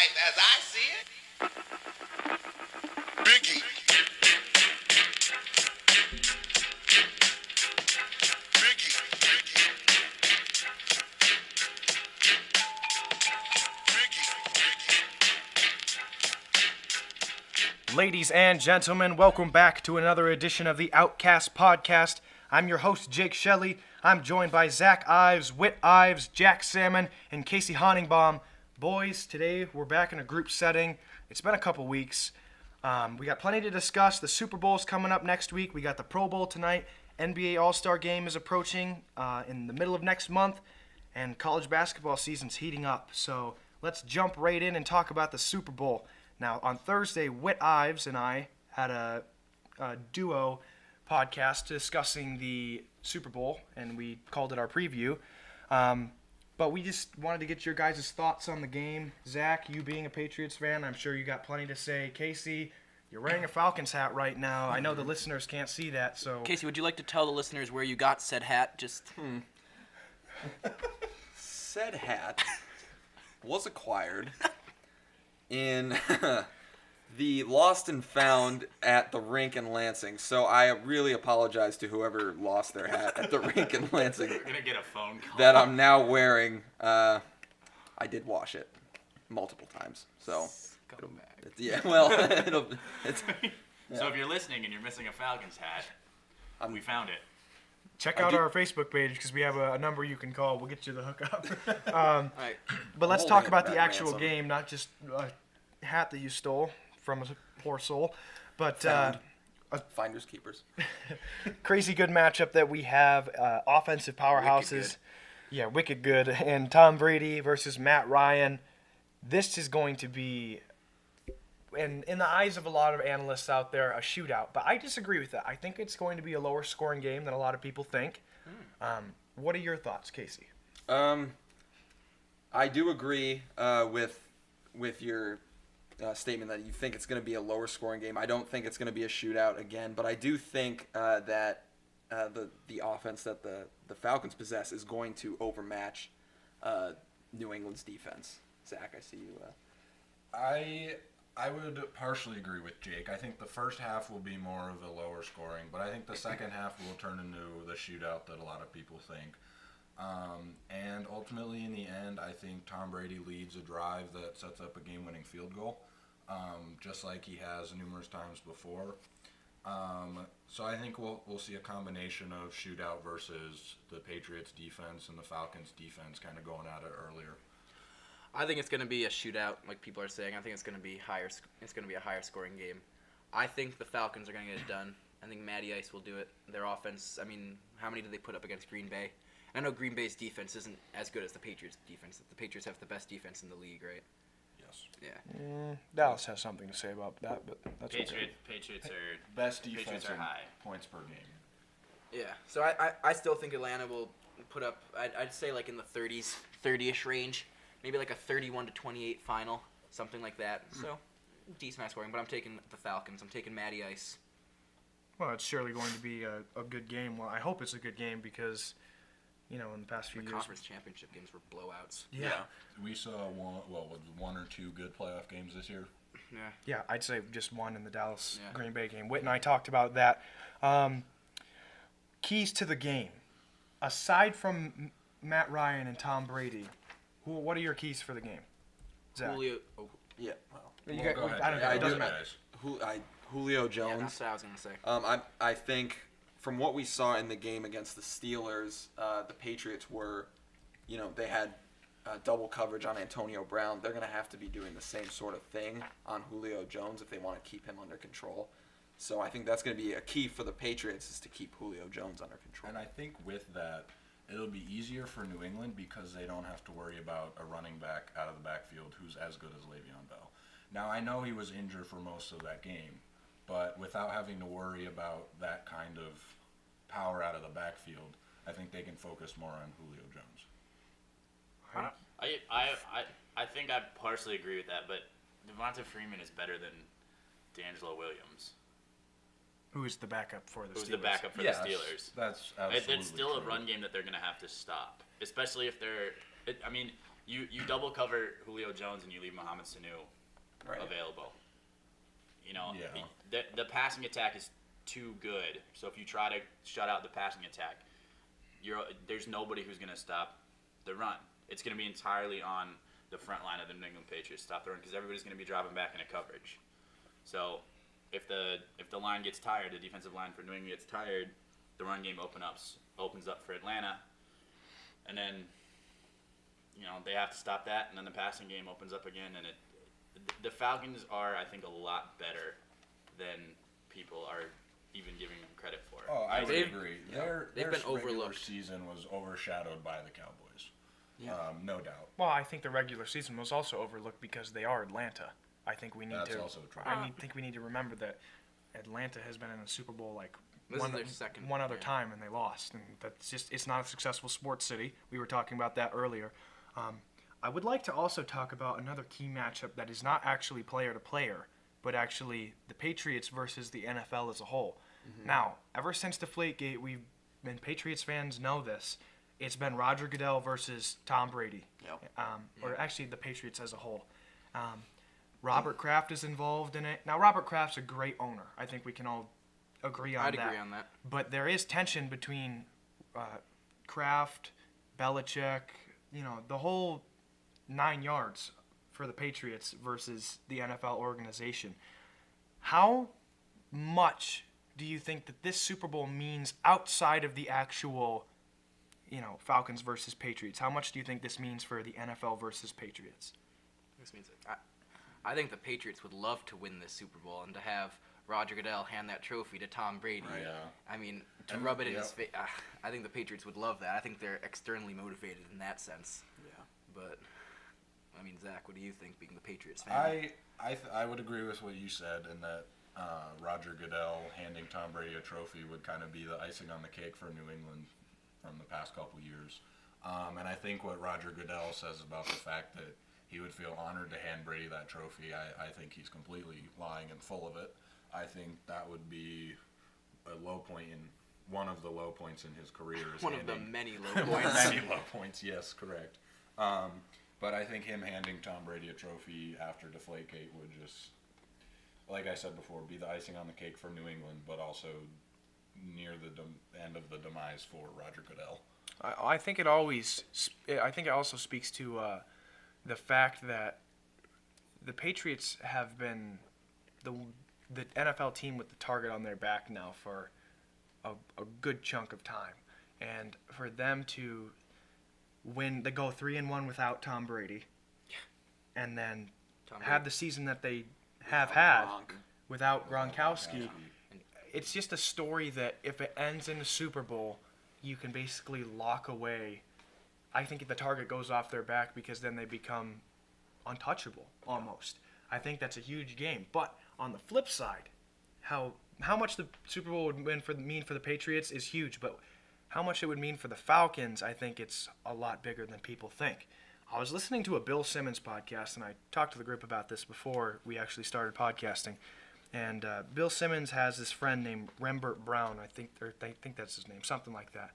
life as I see it. Biggie. Ladies and gentlemen, welcome back to another edition of the Outcasts Podcast. I'm your host, Jake Shelley. I'm joined by Zach Ives, Whit Ives, Jack Salmon, and Casey Honingbaum. Boys, today we're back in a group setting. It's been a couple weeks. We got plenty to discuss. The Super Bowl's coming up next week. We got the Pro Bowl tonight. NBA All-Star Game is approaching in the middle of next month. And college basketball season's heating up. So let's jump right in and talk about the Super Bowl. Now, on Thursday, Whit Ives and I had a duo podcast discussing the Super Bowl, and we called it our preview. But we just wanted to get your guys' thoughts on the game. Zach, you being a Patriots fan, I'm sure you got plenty to say. Casey, you're wearing a Falcons hat right now. I know the listeners can't see that, so... Casey, would you like to tell the listeners where you got said hat? Said hat was acquired in the Lost and Found at the rink in Lansing. So I really apologize to whoever lost their hat at the rink in Lansing. We're going to get a phone call. That I'm now wearing. I did wash it multiple times. So, yeah, well, So if you're listening and you're missing a Falcons hat, we found it. Check out our Facebook page because we have a number you can call. We'll get you the hookup. Right. But let's talk about the actual game, not just a hat that you stole from a poor soul. But finders keepers. Crazy good matchup that we have. Offensive powerhouses. Yeah, wicked good. And Tom Brady versus Matt Ryan. This is going to be, in the eyes of a lot of analysts out there, a shootout. But I disagree with that. I think it's going to be a lower scoring game than a lot of people think. What are your thoughts, Casey? I do agree with your statement that you think it's going to be a lower scoring game. I don't think it's going to be a shootout again, but I do think that the offense that the Falcons possess is going to overmatch New England's defense. Zach, I see you. I would partially agree with Jake. I think the first half will be more of a lower scoring, but I think the second half will turn into the shootout that a lot of people think. And ultimately, in the end, I think Tom Brady leads a drive that sets up a game-winning field goal, just like he has numerous times before. So I think we'll see a combination of shootout versus the Patriots defense and the Falcons defense kind of going at it earlier. I think it's going to be a shootout, like people are saying. I think it's going to be higher. It's going to be a higher scoring game. I think the Falcons are going to get it done. I think Matty Ice will do it. Their offense. I mean, how many did they put up against Green Bay? I know Green Bay's defense isn't as good as the Patriots' defense. The Patriots have the best defense in the league, right? Yes. Yeah. Dallas has something to say about that, but that's okay. Patriots are Best Patriots defense are in high. points per game. Yeah. So I still think Atlanta will put up. I'd say like in the 30-ish range. Maybe like a 31-28 final, something like that. So, decent high scoring, but I'm taking the Falcons. I'm taking Matty Ice. Well, it's surely going to be a good game. Well, I hope it's a good game because, in the past few The years... conference championship games were blowouts. Yeah. We saw one or two good playoff games this year. Yeah. Yeah, I'd say just one in the Dallas Yeah. Green Bay game. Whit and I talked about that. Keys to the game. Aside from Matt Ryan and Tom Brady, what are your keys for the game? Zach? Julio. Yeah. Well, You Well, got- go ahead. I don't know. I It doesn't do- matter. Julio Yeah, Jones. that's what I was gonna say. I think from what we saw in the game against the Steelers, the Patriots were, they had double coverage on Antonio Brown. They're going to have to be doing the same sort of thing on Julio Jones if they want to keep him under control. So I think that's going to be a key for the Patriots is to keep Julio Jones under control. And I think with that, it'll be easier for New England because they don't have to worry about a running back out of the backfield who's as good as Le'Veon Bell. Now, I know he was injured for most of that game, but without having to worry about that kind of power out of the backfield, I think they can focus more on Julio Jones. I think I partially agree with that, but Devonta Freeman is better than D'Angelo Williams. Who is the backup for the Steelers? Who's the backup for the Steelers? That's absolutely It's still true. a run game that they're going to have to stop, especially if they're. I mean, You double cover Julio Jones and you leave Mohamed Sanu available. The passing attack is too good. So if you try to shut out the passing attack, there's nobody who's going to stop the run. It's going to be entirely on the front line of the New England Patriots to stop the run because everybody's going to be dropping back into coverage. So if the line gets tired, the defensive line for New England gets tired, the run game opens up for Atlanta, and then they have to stop that, and then the passing game opens up again, and the Falcons are, I think, a lot better than people are even giving them credit for. Oh, I would agree. Their been regular overlooked. season was overshadowed by the Cowboys. No doubt. Well, I think the regular season was also overlooked because they are Atlanta. I think we need That's to. also true. think we need to remember that Atlanta has been in the Super Bowl This is their second one other time, and they lost. And it's not a successful sports city. We were talking about that earlier. I would like to also talk about another key matchup that is not actually player to player, but actually the Patriots versus the NFL as a whole. Mm-hmm. Now, ever since Deflategate, we've been Patriots fans know this. It's been Roger Goodell versus Tom Brady, or actually the Patriots as a whole. Robert Kraft is involved in it. Now, Robert Kraft's a great owner. I think we can all agree on that. I'd agree on that. But there is tension between Kraft, Belichick, the whole 9 yards for the Patriots versus the NFL organization. How much do you think that this Super Bowl means outside of the actual, Falcons versus Patriots? How much do you think this means for the NFL versus Patriots? This means I think the Patriots would love to win this Super Bowl and to have Roger Goodell hand that trophy to Tom Brady. Right. I mean, to rub it in his face. I think the Patriots would love that. I think they're externally motivated in that sense. Yeah. But, Zach, what do you think, being the Patriots fan? I would agree with what you said in that Roger Goodell handing Tom Brady a trophy would kind of be the icing on the cake for New England from the past couple years. And I think what Roger Goodell says about the fact that he would feel honored to hand Brady that trophy, I think he's completely lying and full of it. I think that would be one of the low points in his career. One of the many low points. Many low points, yes, correct. But I think him handing Tom Brady a trophy after Deflategate would just, like I said before, be the icing on the cake for New England, but also near the end of the demise for Roger Goodell. I think it also speaks to the fact that the Patriots have been the NFL team with the target on their back now for a good chunk of time, and for them to they go 3-1 without Tom Brady, and then have the season that they have had without Gronkowski. It's just a story that if it ends in the Super Bowl, you can basically lock away. I think the target goes off their back because then they become untouchable almost. I think that's a huge game. But on the flip side, how much the Super Bowl would mean for the Patriots is huge. But how much it would mean for the Falcons, I think it's a lot bigger than people think. I was listening to a Bill Simmons podcast, and I talked to the group about this before we actually started podcasting. And Bill Simmons has this friend named Rembert Brown, I think that's his name, something like that.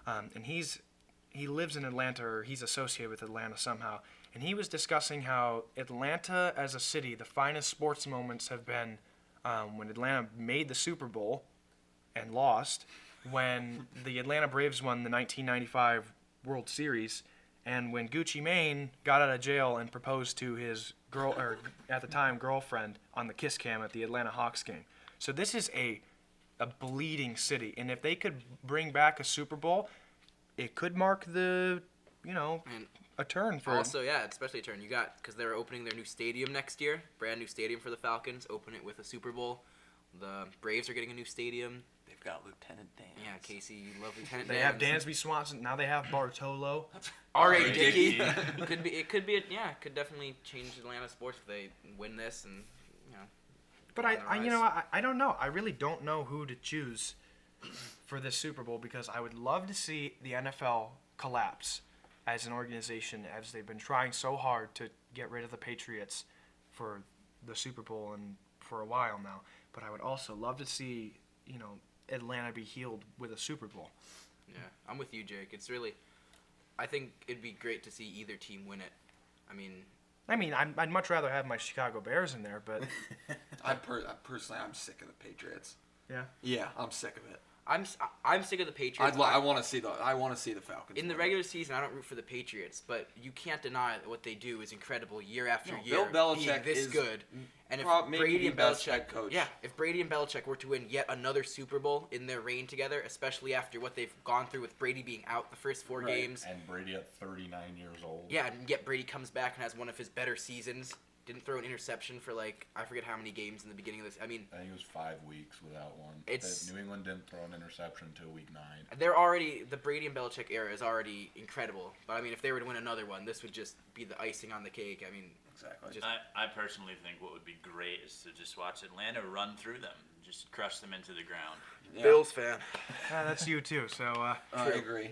And he lives in Atlanta, or he's associated with Atlanta somehow. And he was discussing how Atlanta as a city, the finest sports moments have been when Atlanta made the Super Bowl and lost, when the Atlanta Braves won the 1995 World Series, and when Gucci Mane got out of jail and proposed to his at the time girlfriend on the kiss cam at the Atlanta Hawks game. So this is a bleeding city, and if they could bring back a Super Bowl, it could mark a turn for. Also, especially a turn. You got, because they're opening their new stadium next year, brand new stadium for the Falcons. Open it with a Super Bowl. The Braves are getting a new stadium. They've got Lieutenant Dan. Yeah, Casey, you love Lieutenant Dan. Dan. They have Dansby Swanson. Now they have Bartolo. R.A. Dickey. It could definitely change Atlanta sports if they win this and. But I don't know. I really don't know who to choose for this Super Bowl because I would love to see the NFL collapse as an organization, as they've been trying so hard to get rid of the Patriots for the Super Bowl and for a while now. But I would also love to see, Atlanta be healed with a Super Bowl. Yeah, I'm with you, Jake. It's really, I think it'd be great to see either team win it. I mean, I'd much rather have my Chicago Bears in there, but Personally, I'm sick of the Patriots. yeah. Yeah, I'm sick of it. I'm sick of the Patriots. I want to see the Falcons. In the win. regular season, I don't root for the Patriots, but you can't deny that what they do is incredible year after No, year. Bill Belichick being this is good, and if maybe Brady the and best Belichick, head coach. if Brady and Belichick were to win yet another Super Bowl in their reign together, especially after what they've gone through with Brady being out the first 4 Right. games, And Brady at 39 years old. yeah, and yet Brady comes back and has one of his better seasons. Didn't throw an interception for I forget how many games in the beginning of this. I mean, I think it was 5 weeks without one. New England didn't throw an interception until week 9. the Brady and Belichick era is already incredible. But I mean, if they were to win another one, this would just be the icing on the cake. I mean, Exactly. I personally think what would be great is to just watch Atlanta run through them, just crush them into the ground. Yeah. Bills fan. That's you too. So I agree.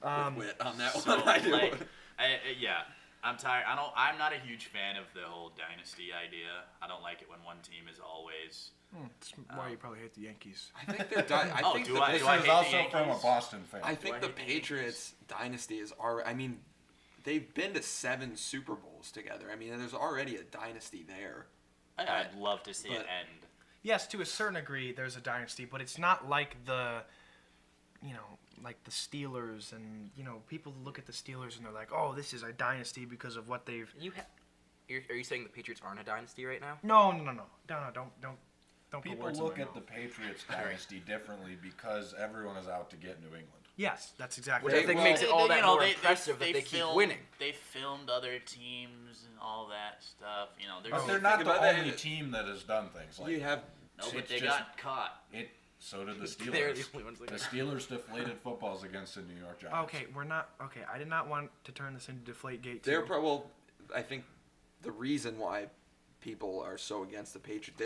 um, With Whit on that So, one. I do. yeah, I'm tired. I'm not a huge fan of the whole dynasty idea. I don't like it when one team is always. that's why you probably hate the Yankees. I think they're I think do the, I- This do I is hate the also from a Yankees? Boston fan. I think I the hate the Patriots dynasty is already. I mean, they've been to 7 Super Bowls together. I mean, there's already a dynasty there. I'd love to see it but- end. Yes, to a certain degree, there's a dynasty, but it's not like like the Steelers, and people look at the Steelers and they're like, oh, this is a dynasty because of what they've. Are you saying the Patriots aren't a dynasty right now? No, don't put People words in look my at mouth. the Patriots dynasty differently because everyone is out to get New England. Yes, that's exactly. Which it. I think well, makes it all that more they impressive that they keep filmed- winning. They filmed other teams and all that stuff. But There's they're think not about the that, only it- team that has done things like You have no, but it's they just- got caught. So did the Steelers. They're the only ones that The got- Steelers deflated footballs against the New York Giants. Okay, we're not. Okay, I did not want to turn this into Deflategate. They're I think the reason why people are so against the Patriots,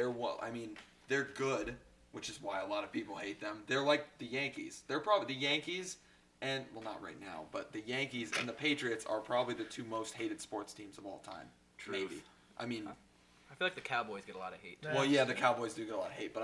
they're good, which is why a lot of people hate them. They're like the Yankees. They're probably the Yankees, and well, not right now, but the Yankees and the Patriots are probably the 2 most hated sports teams of all time. Truth. Maybe. I mean, I feel like the Cowboys get a lot of hate. Yeah. well, yeah, the Cowboys do get a lot of hate, but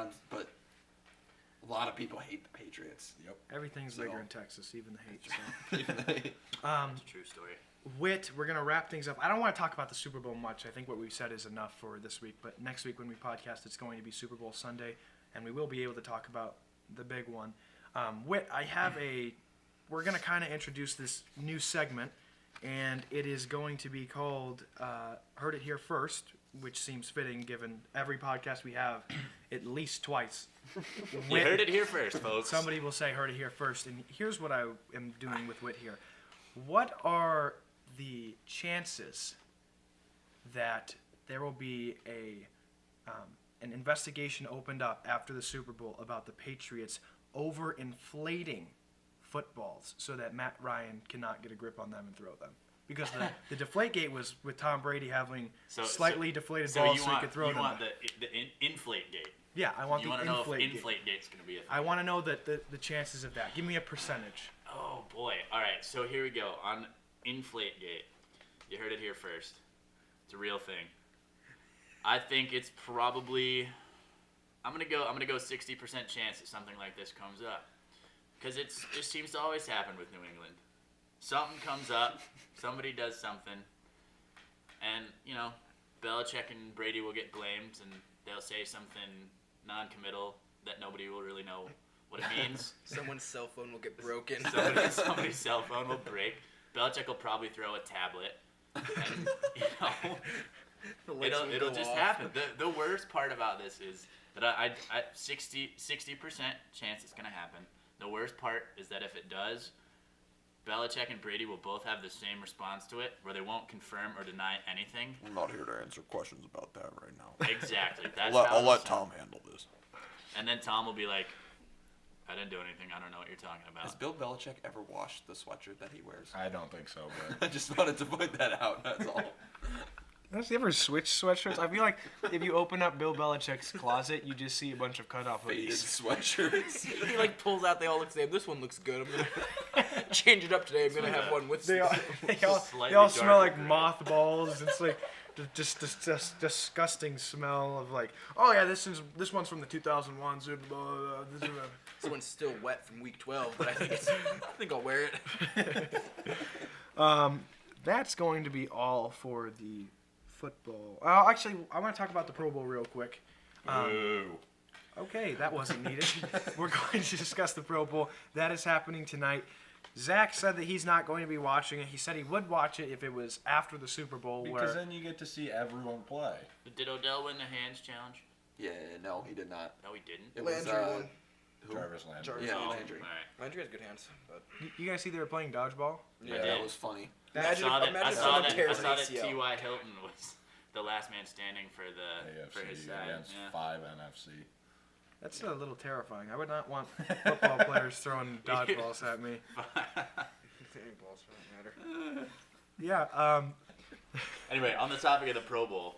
a lot of people hate the Patriots. Yep. Everything's So- bigger in Texas, even the hate. So. It's a true story. Whit, we're gonna wrap things up. I don't want to talk about the Super Bowl much. I think what we've said is enough for this week. But next week when we podcast, it's going to be Super Bowl Sunday, and we will be able to talk about the big one. Whit, we're gonna kind of introduce this new segment, and it is going to be called "Heard It Here First," which seems fitting given every podcast we have at least twice. You heard it here first, folks. Somebody will say "Heard It Here First," and here's what I am doing with Whit here. What are the chances that there will be an investigation opened up after the Super Bowl about the Patriots overinflating footballs so that Matt Ryan cannot get a grip on them and throw them? Because the Deflategate was with Tom Brady having slightly deflated balls so he could throw them. You want the inflate gate. Yeah, I want You the want to know if inflate gate. inflate gate's going to be a thing. I want to know the chances of that. Give me a percentage. Oh boy! All right, so here we go on Inflategate. You heard it here first. It's a real thing. I think it's probably. I'm gonna go 60% chance that something like this comes up, because it just seems to always happen with New England. Something comes up, somebody does something, and Belichick and Brady will get blamed, and they'll say something non-committal that nobody will really know what it means. Someone's cell phone will get broken. Somebody's cell phone will break. Belichick will probably throw a tablet. And, The lights will it'll go just off. happen. The worst part about this is that I 60% chance it's going to happen. The worst part is that if it does, Belichick and Brady will both have the same response to it, where they won't confirm or deny anything. I'm not here to answer questions about that right now. Exactly. That's I'll how let it's Tom handle this. And then Tom will be like, I didn't do anything. I don't know what you're talking Has about. Bill Belichick ever washed the sweatshirt that he wears? I don't think so, but I just wanted to point that out. That's all. Has he ever switched sweatshirts? I feel like if you open up Bill Belichick's closet, you just see a bunch of cut-off Faded hoodies. sweatshirts. He pulls out. They all look the same. This one looks good. I'm gonna change it up today. I'm gonna have one with. They all, Slightly they all smell like darker. mothballs. It's like just this disgusting smell of like, oh yeah, this one's from the 2001 Super Bowl. This one's still wet from week 12, but I think I'll wear it. That's going to be all for the football. Actually, I want to talk about the Pro Bowl real quick. Ooh. Okay, that wasn't needed. We're going to discuss the Pro Bowl. That is happening tonight. Zach said that he's not going to be watching it. He said he would watch it if it was after the Super Bowl. Because then you get to see everyone play. Did Odell win the hands challenge? Yeah, no, he did not. No, he didn't. It was Landry won. who? Travis Landry. Jarvis Yeah, Oh, Landry. all right. Landry has good hands. But You guys see they were playing dodgeball? Yeah, I that did. was funny. I saw that. imagine I if saw someone that. I tears saw an that ACL. T.Y. Hilton was the last man standing for his AFC side. against Yeah. 5 NFC. That's a little terrifying. I would not want football players throwing dodgeballs at me. Any balls for that matter. Yeah. Anyway, on the topic of the Pro Bowl,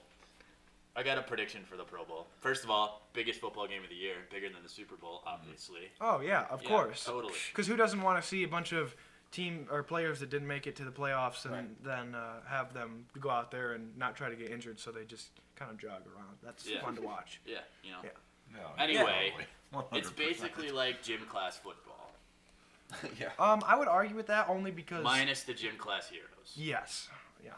I got a prediction for the Pro Bowl. First of all, biggest football game of the year, bigger than the Super Bowl, obviously. Oh yeah, of Yeah, course. totally. Because who doesn't want to see a bunch of team or players that didn't make it to the playoffs and then have them go out there and not try to get injured, so they just kind of jog around. That's Yeah. fun to watch. Yeah, you know. Yeah. No, Anyway, totally. it's 100%. basically like gym class football, Yeah. I would argue with that only because minus the gym class heroes. yes, yeah.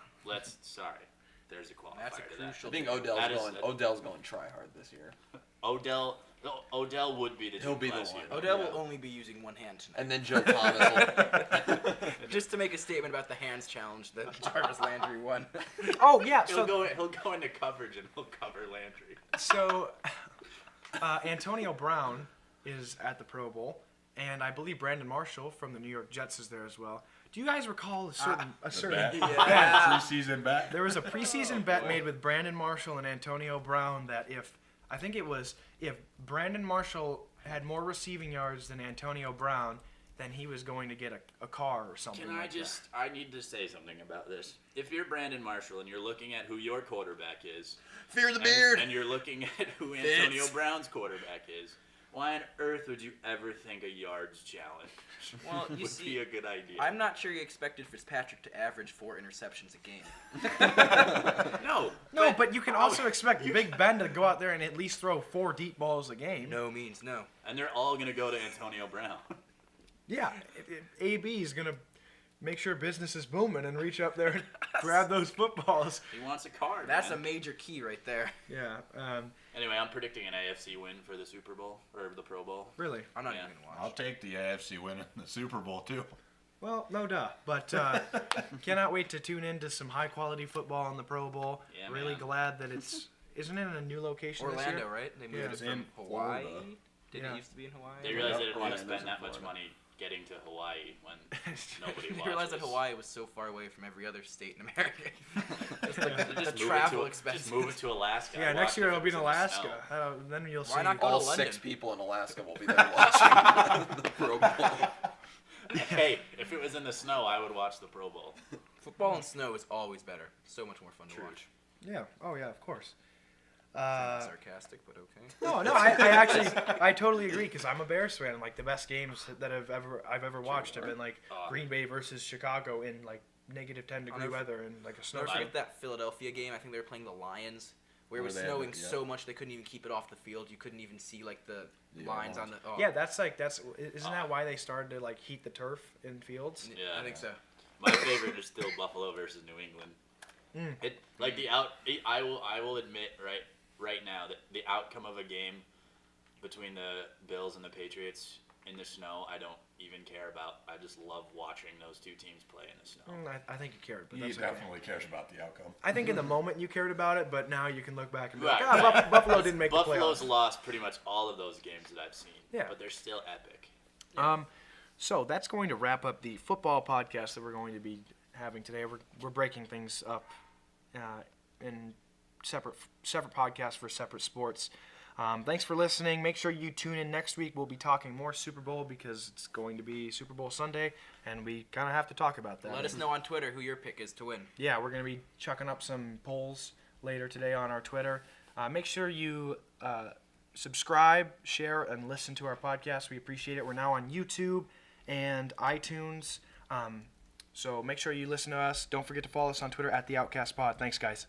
There's a qualifier That's a to that. crucial. I think That is- Odell's going try hard this year. Odell would be the He'll gym be the class one. hero. Odell Yeah. will only be using one hand tonight. And then Joe Thomas will. Just to make a statement about the hands challenge that Jarvis Landry won. Oh yeah. He'll go into coverage and he'll cover Landry. So Antonio Brown is at the Pro Bowl, and I believe Brandon Marshall from the New York Jets is there as well. Do you guys recall a certain Bet. Yeah. Preseason bet. There was a preseason bet made with Brandon Marshall and Antonio Brown that if Brandon Marshall had more receiving yards than Antonio Brown, then he was going to get a car or something. Can like I need to say something about this. If you're Brandon Marshall and you're looking at who your quarterback is, Fear the beard. and you're looking at who Antonio Brown's quarterback is, why on earth would you ever think a yards challenge Well, you would see, be a good idea? I'm not sure you expected Fitzpatrick to average 4 interceptions a game. No, No, but you can also expect Big Ben to go out there and at least throw 4 deep balls a game. No means no. and they're all gonna go to Antonio Brown. Yeah, AB is gonna make sure business is booming and reach up there and grab those footballs. He wants a card. That's man. a major key right there. Yeah, Anyway, I'm predicting an AFC win for the Super Bowl or the Pro Bowl. really. I'm not Yeah. even going to watch. I'll take the AFC win in the Super Bowl too. Well, no duh. But cannot wait to tune into some high quality football in the Pro Bowl. Yeah, really man. glad that isn't it in a new location this Orlando, year? right? They moved Yeah, it it's from in Hawaii. Florida. Didn't Yeah. it used to be in Hawaii? They realized they Yeah, didn't want to Orlando's spend that in much Florida. money getting to Hawaii when nobody They watches. realized that Hawaii was so far away from every other state in America. Just like Just the move it travel to, expenses. Just move it to Alaska. Yeah, I next watched year it it'll be if in it was the Alaska. snow. Then you'll Why see. not go All to 6 London? people in Alaska will be there watching the Pro Bowl. Hey, if it was in the snow, I would watch the Pro Bowl. Football in snow is always better. So much more fun to watch. Yeah. Oh yeah, of course. Sarcastic, but okay. No, I totally agree because I'm a Bears fan. Like the best games that I've ever watched have been like Green Bay versus Chicago in like negative 10-degree never- weather and like a Never snowstorm. forget that Philadelphia game. I think they were playing the Lions, where it Where was they had snowing the- yeah. so much they couldn't even keep it off the field. You couldn't even see like the Yeah, lines on the. Oh. Yeah, isn't that why they started to like heat the turf in fields? Yeah. I think so. My favorite is still Buffalo versus New England. It like I will admit right now that the outcome of a game between the Bills and the Patriots in the snow, I don't even care about. I just love watching those two teams play in the snow. I think you cared, but He that's okay. definitely cares about the outcome. I think in the moment you cared about it, but now you can look back and be Right, like, right. Buffalo didn't make Buffalo's the playoffs. lost pretty much all of those games that I've seen. Yeah. But they're still epic. So that's going to wrap up the football podcast that we're going to be having today. We're breaking things up in separate podcasts for separate sports. Thanks for listening. Make sure you tune in next week. We'll be talking more Super Bowl because it's going to be Super Bowl Sunday, and we kind of have to talk about that. Let us know on Twitter who your pick is to win. Yeah, we're going to be chucking up some polls later today on our Twitter. Make sure you subscribe, share, and listen to our podcast. We appreciate it. We're now on YouTube and iTunes. So make sure you listen to us. Don't forget to follow us on Twitter at the Outcast Pod. Thanks, guys.